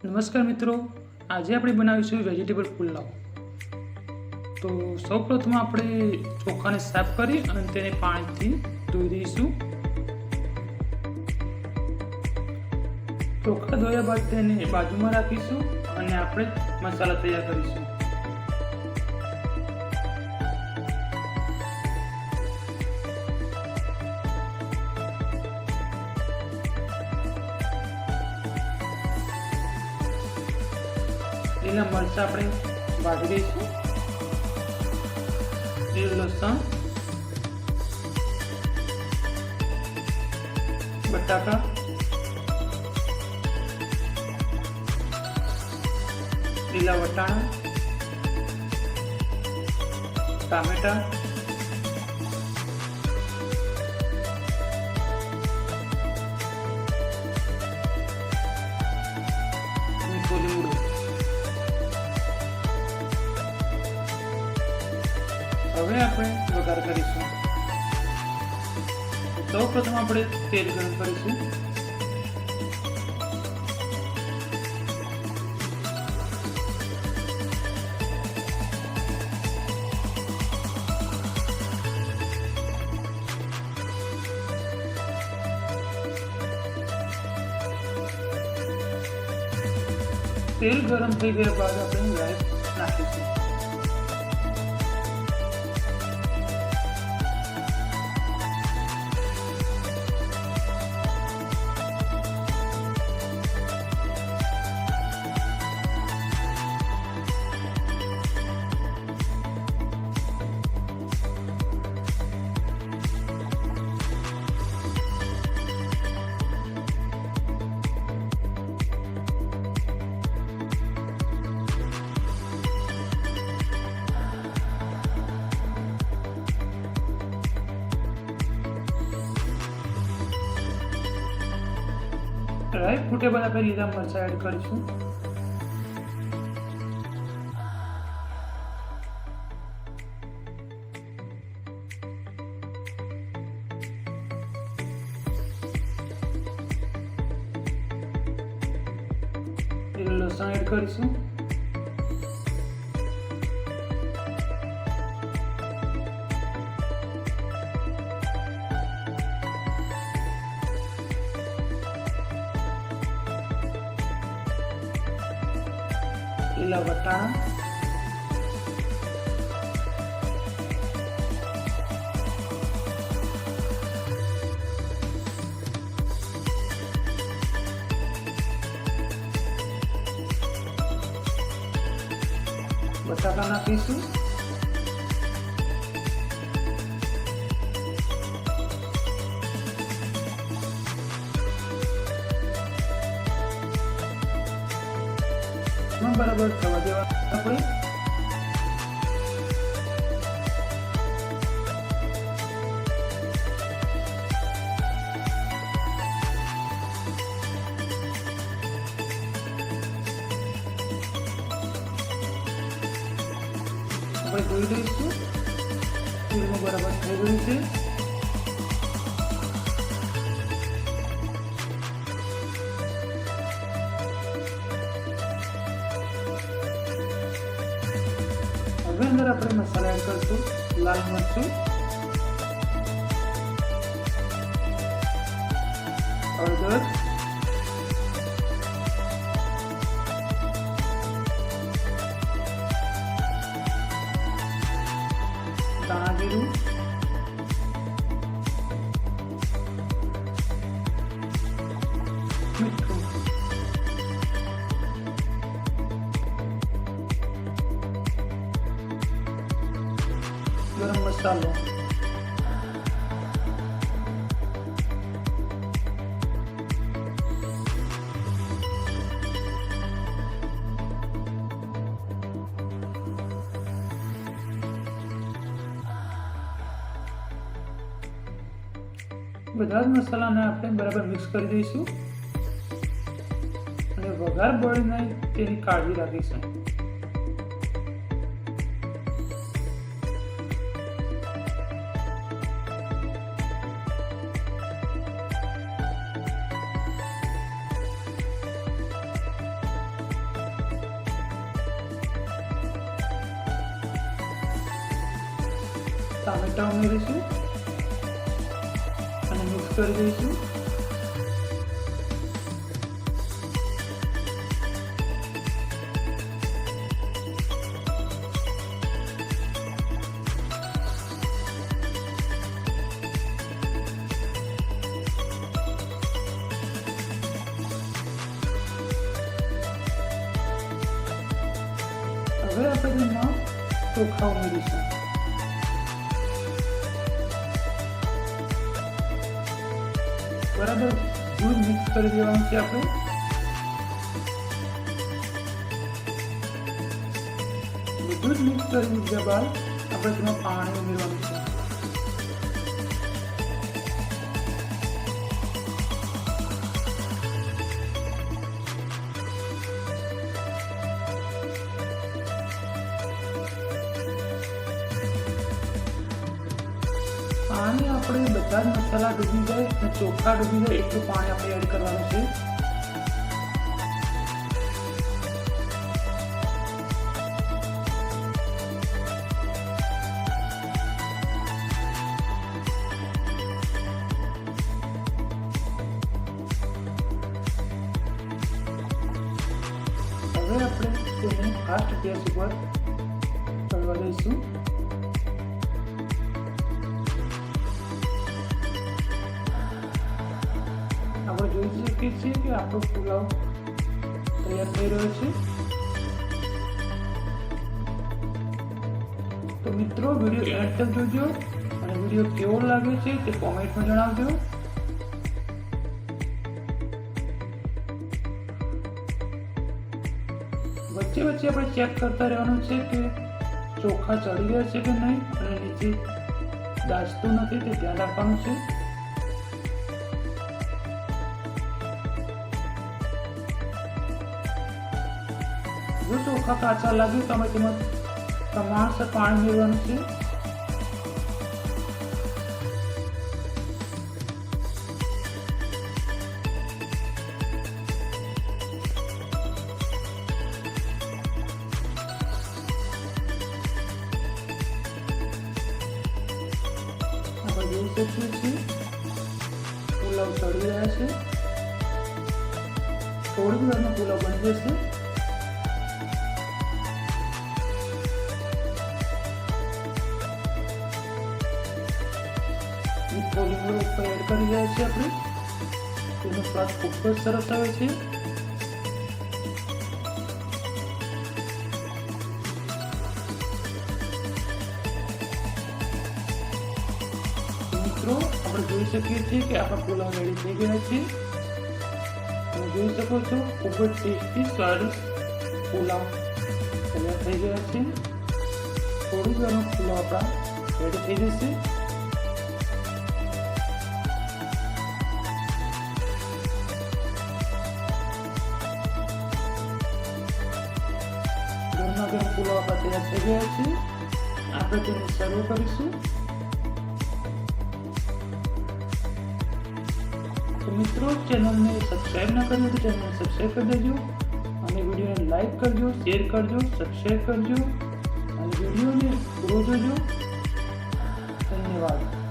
નમસ્કાર મિત્રો, આજે આપણે બનાવીશું વેજીટેબલ પુલાવ। તો સૌપ્રથમ આપણે ચોખાને સાફ કરી અને તેને પાણીથી ધોઈ દઈશું। ચોખા ધોયા બાદ તેને બાજુમાં રાખીશું અને આપણે મસાલા તૈયાર કરીશું। લીલા મરચાં આપણે ભાજી દઈશું, લીલું લસણ, બટાકા, લીલા વટાણા, ટામેટા, મીઠું લીમડું। હવે આપણે વઘાર કરીશું। સૌપ્રથમ આપણે તેલ ગરમ કરીશું। તેલ ગરમ થઈ ગયા બાદ આપણે રાઈ નાખીશું। રાઈ ફૂટે બાદ આપણે લીલા મરચાં એડ કરીશું। લીલું લસણ એડ કરીશું। લીલા વટાણા, બટાકા નાખીશું। બરાબર થવા દેવા આપણે। ધોઈ દઈશું। તેલમાં બરાબર થઈ ગયું છે। હવે અંદર આપણે મસાલા એડ કરીશું। લાલ મરચું, હળદર, ધાણા જીરું, મીઠું, ગરમ મસાલો, બધા જ મસાલાને આપણે બરાબર મિક્સ કરી દઈશું અને વઘાર બળી નહીં તેની કાળજી રાખીશું। ટામેટા ઉમેરીશું અને મિક્સ કરી દઈશું. હવે આપણે તેમાં ચોખા ઉમેરીશું. બરાબર દૂધ મિક્સ કરી દેવાનું છે. આપણે દૂધ મિક્સ કરી દીધા બાદ આપણે તેમાં પાણી ઉમેરવાનું છે. પાણી આપણે બધા જ મસાલા ડૂબી જાય અને ચોખા ડૂબી જાય એટલું પાણી આપણે એડ કરવાનું છે. હવે આપણે તેને ફાસ્ટ ગેસ ઉપર તળવા દઈશું. આપણે જોઈ શકીએ છીએ કે આપણો પુલાવ તૈયાર થઈ રહ્યો છે. તો મિત્રો વિડીયો એન્ડ તક જોજો અને વિડીયો કેવો લાગે છે તે કોમેન્ટમાં જણાવજો. વચ્ચે વચ્ચે આપણે ચેક કરતા રહેવાનું છે કે ચોખા ચડી ગયા છે કે નહીં અને નીચે દાજતું નથી તે ધ્યાન રાખવાનું છે. જો ચોખા કાચા લાગે તો અમે તેમાં પ્રમાણસર પાણી ઉમેરવાનું છે. આપણે જોઈ શકીએ છીએ પુલાવ ચડી રહ્યા છે. થોડી વારમાં પુલાવ બની જશે. લીંબુ ઉપર એડ કરી રહ્યા છીએ આપણે. તેનો સ્વાદ ખૂબ જ સરસ આવે છે. મિત્રો આપણે જોઈ શકીએ છીએ કે આપણા પુલાવ રેડી થઈ ગયા છે. તમે જોઈ શકો છો ખૂબ જ ટેસ્ટી સ્વાદિષ્ટ પુલાવ તૈયાર થઈ ગયા છે. થોડી વારમાં પુલાવ આપણા રેડી થઈ જશે. ગરમા ગરમ પુલાવ આપણા તૈયાર થઈ ગયા છે. આપણે તેને સર્વ કરીશું. તો મિત્રો ચેનલને સબસ્ક્રાઈબ ના કર્યું તો ચેનલને સબસ્ક્રાઈબ કરી દેજો અને વિડીયોને લાઈક કરજો, શેર કરજો, સબસ્ક્રાઈબ કરજો અને વિડીયોને પૂરો જોજો. ધન્યવાદ.